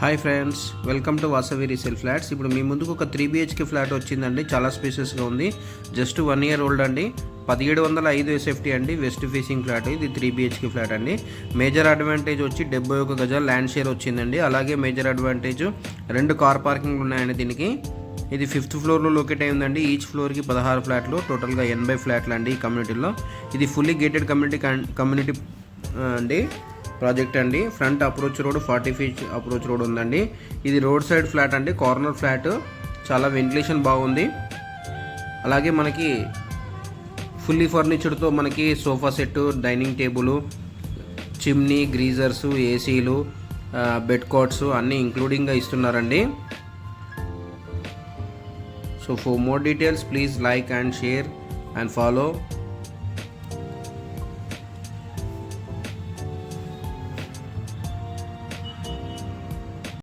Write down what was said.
Hi friends, welcome to Vasavi resale flats. ఇప్పుడు మీ ముందుకు ఒక 3 BHK ఫ్లాట్ వచ్చిందండి. చాలా స్పేసెస్గా ఉంది. జస్ట్ 1 year ఓల్డ్ అండి. 1705 SFT అండి. West facing flat. ఇది 3 BHK ఫ్లాట్ అండి. మేజర్ అడ్వాంటేజ్ వచ్చి 71 గజాల ల్యాండ్ షేర్ వచ్చిందండి. అలాగే మేజర్ అడ్వాంటేజ్ 2 కార్ పార్కింగ్ ఉన్నాయండి దీనికి. ఇది 5th ఫ్లోర్లో లొకేట్ అయి ఉందండి. ఈచ్ ఫ్లోర్కి 16 ఫ్లాట్లు, టోటల్గా 80 ఫ్లాట్లు అండి ఈ కమ్యూనిటీలో. ఇది ఫుల్లీ గేటెడ్ కమ్యూనిటీ అండి ప్రాజెక్ట్ అండి. Front approach road 40 feet approach road ఉందండి. ఇది రోడ్ సైడ్ ఫ్లాట్ అండి, కార్నర్ ఫ్లాట్. చాలా వెంటిలేషన్ బాగుంది. అలాగే మనకి ఫుల్లీ ఫర్నిచర్తో మనకి sofa set, dining table, chimney, geysers, ఏసీలు, బెడ్ కాట్స్ అన్నీ ఇంక్లూడింగ్గా ఇస్తున్నారండి. So for more details please like and share and follow